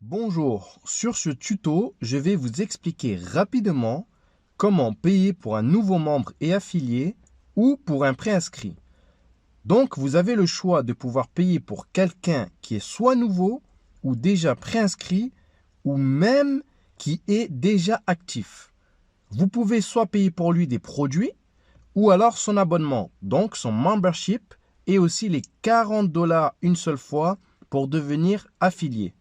Bonjour, sur ce tuto, je vais vous expliquer rapidement comment payer pour un nouveau membre et affilié ou pour un préinscrit. Donc, vous avez le choix de pouvoir payer pour quelqu'un qui est soit nouveau ou déjà préinscrit ou même qui est déjà actif. Vous pouvez soit payer pour lui des produits ou alors son abonnement, donc son membership et aussi les $40 une seule fois pour devenir affilié.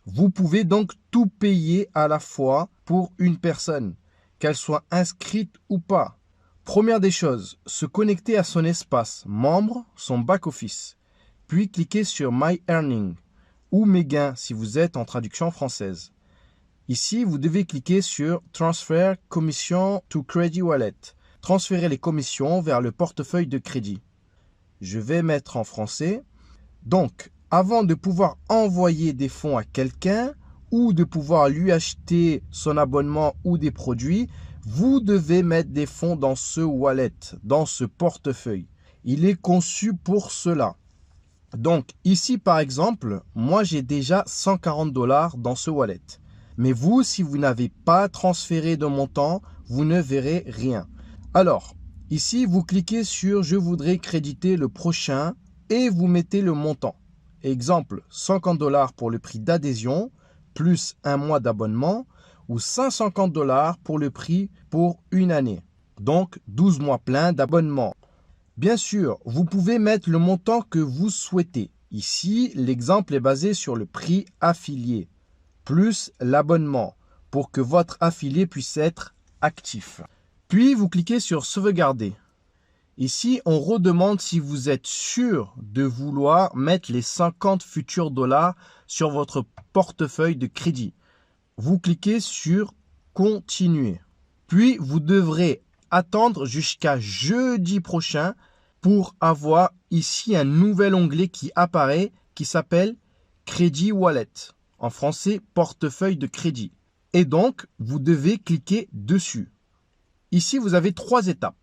Vous pouvez donc tout payer à la fois pour une personne, qu'elle soit inscrite ou pas. Première des choses, se connecter à son espace membre, son back-office, puis cliquer sur My Earning ou Mes gains si vous êtes en traduction française. Ici, vous devez cliquer sur Transfer Commission to Credit Wallet, transférer les commissions vers le portefeuille de crédit. Je vais mettre en français. Donc, avant de pouvoir envoyer des fonds à quelqu'un ou de pouvoir lui acheter son abonnement ou des produits, vous devez mettre des fonds dans ce wallet, dans ce portefeuille. Il est conçu pour cela. Donc ici par exemple, moi j'ai déjà $140 dans ce wallet. Mais vous, si vous n'avez pas transféré de montant, vous ne verrez rien. Alors, ici vous cliquez sur « Je voudrais créditer le prochain » et vous mettez le montant. Exemple, $50 pour le prix d'adhésion, plus un mois d'abonnement, ou $150 pour le prix pour une année. Donc, 12 mois pleins d'abonnement. Bien sûr, vous pouvez mettre le montant que vous souhaitez. Ici, l'exemple est basé sur le prix affilié, plus l'abonnement, pour que votre affilié puisse être actif. Puis, vous cliquez sur Sauvegarder. Ici, on redemande si vous êtes sûr de vouloir mettre les 50 futurs dollars sur votre portefeuille de crédit. Vous cliquez sur Continuer. Puis, vous devrez attendre jusqu'à jeudi prochain pour avoir ici un nouvel onglet qui apparaît qui s'appelle Credit Wallet. En français, portefeuille de crédit. Et donc, vous devez cliquer dessus. Ici, vous avez 3 étapes.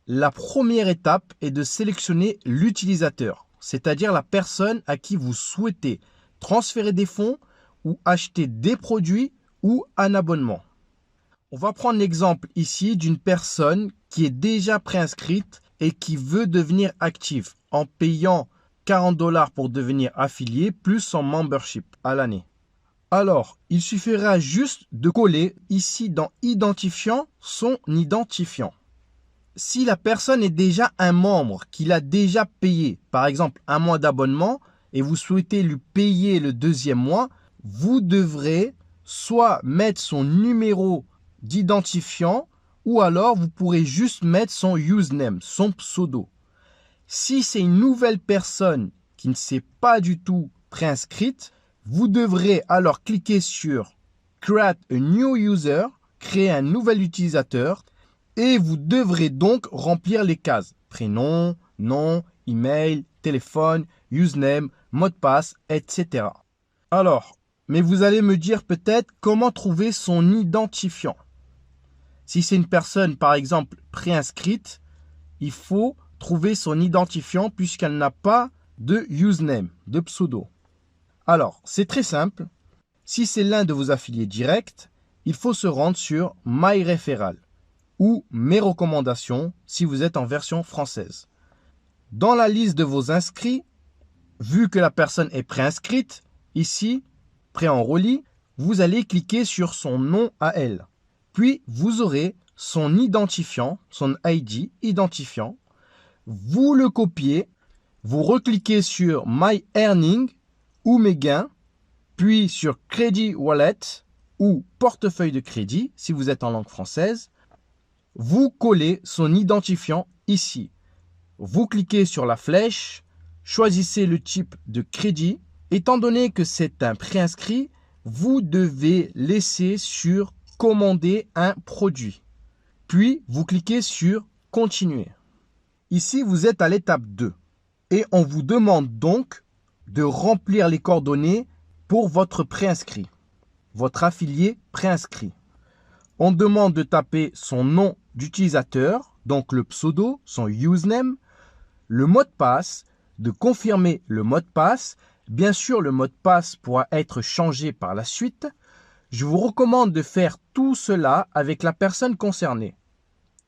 La première étape est de sélectionner l'utilisateur, c'est-à-dire la personne à qui vous souhaitez transférer des fonds ou acheter des produits ou un abonnement. On va prendre l'exemple ici d'une personne qui est déjà préinscrite et qui veut devenir active en payant $40 pour devenir affilié plus son membership à l'année. Alors, il suffira juste de coller ici dans Identifiant son identifiant. Si la personne est déjà un membre, qu'il a déjà payé, par exemple un mois d'abonnement, et vous souhaitez lui payer le 2e mois, vous devrez soit mettre son numéro d'identifiant, ou alors vous pourrez juste mettre son username, son pseudo. Si c'est une nouvelle personne qui ne s'est pas du tout préinscrite, vous devrez alors cliquer sur Create a new user, créer un nouvel utilisateur, et vous devrez donc remplir les cases. Prénom, nom, email, téléphone, username, mot de passe, etc. Alors, mais vous allez me dire peut-être comment trouver son identifiant. Si c'est une personne, par exemple, préinscrite, il faut trouver son identifiant puisqu'elle n'a pas de username, de pseudo. Alors, c'est très simple. Si c'est l'un de vos affiliés directs, il faut se rendre sur My Referral ou Mes recommandations si vous êtes en version française. Dans la liste de vos inscrits, vu que la personne est préinscrite, ici, pré-enrôlé, vous allez cliquer sur son nom à elle. Puis, vous aurez son identifiant, son ID identifiant. Vous le copiez, vous recliquez sur My Earning ou Mes gains, puis sur Credit Wallet ou portefeuille de crédit si vous êtes en langue française. Vous collez son identifiant ici. Vous cliquez sur la flèche, choisissez le type de crédit. Étant donné que c'est un préinscrit, vous devez laisser sur Commander un produit. Puis, vous cliquez sur Continuer. Ici, vous êtes à l'étape 2 et on vous demande donc de remplir les coordonnées pour votre préinscrit, votre affilié préinscrit. On demande de taper son nom d'utilisateur, donc le pseudo, son username, le mot de passe, de confirmer le mot de passe Bien sûr, le mot de passe pourra être changé par la suite. Je vous recommande de faire tout cela avec la personne concernée.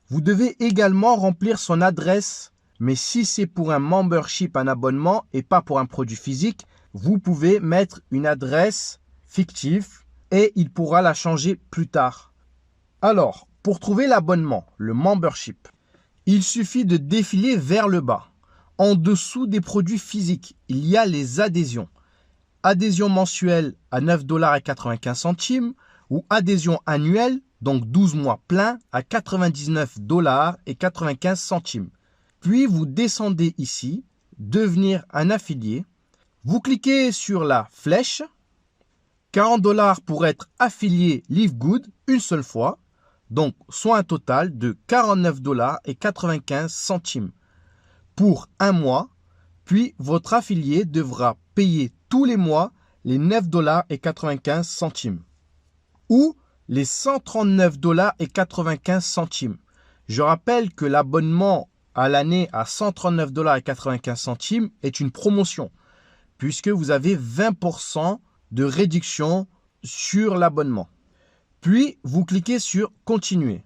Vous devez également remplir son adresse, mais si c'est pour un membership, un abonnement et pas pour un produit physique, vous pouvez mettre une adresse fictive et il pourra la changer plus tard. Alors, pour trouver l'abonnement, le membership, il suffit de défiler vers le bas. En dessous des produits physiques, il y a les adhésions. Adhésion mensuelle à 9,95 $ ou adhésion annuelle, donc 12 mois pleins, à 99,95 $. Puis vous descendez ici, devenir un affilié. Vous cliquez sur la flèche. 40 $ pour être affilié Livegood une seule fois. Donc, soit un total de 49,95 $ pour un mois. Puis, votre affilié devra payer tous les mois les 9,95 $ ou les 139,95 $. Je rappelle que l'abonnement à l'année à 139,95 $ est une promotion puisque vous avez 20% de réduction sur l'abonnement. Puis, vous cliquez sur « Continuer ».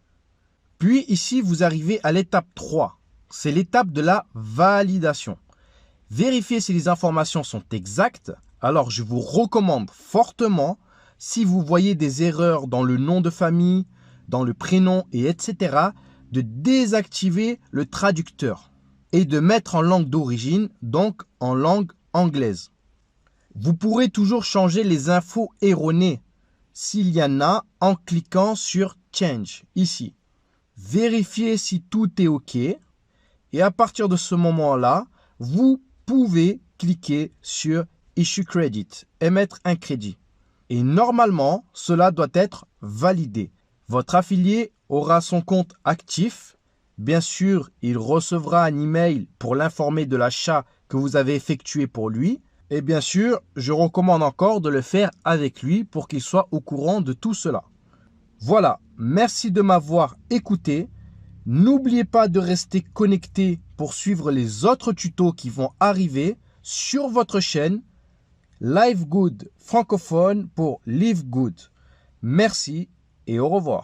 Puis, ici, vous arrivez à l'étape 3. C'est l'étape de la validation. Vérifiez si les informations sont exactes. Alors, je vous recommande fortement, si vous voyez des erreurs dans le nom de famille, dans le prénom, etc., de désactiver le traducteur et de mettre en langue d'origine, donc en langue anglaise. Vous pourrez toujours changer les infos erronées s'il y en a en cliquant sur Change ici. Vérifiez si tout est OK et à partir de ce moment-là, vous pouvez cliquer sur Issue Credit, émettre un crédit. Et normalement, cela doit être validé. Votre affilié aura son compte actif. Bien sûr, il recevra un email pour l'informer de l'achat que vous avez effectué pour lui. Et bien sûr, je recommande encore de le faire avec lui pour qu'il soit au courant de tout cela. Voilà, merci de m'avoir écouté. N'oubliez pas de rester connecté pour suivre les autres tutos qui vont arriver sur votre chaîne Livegood francophone pour Livegood. Merci et au revoir.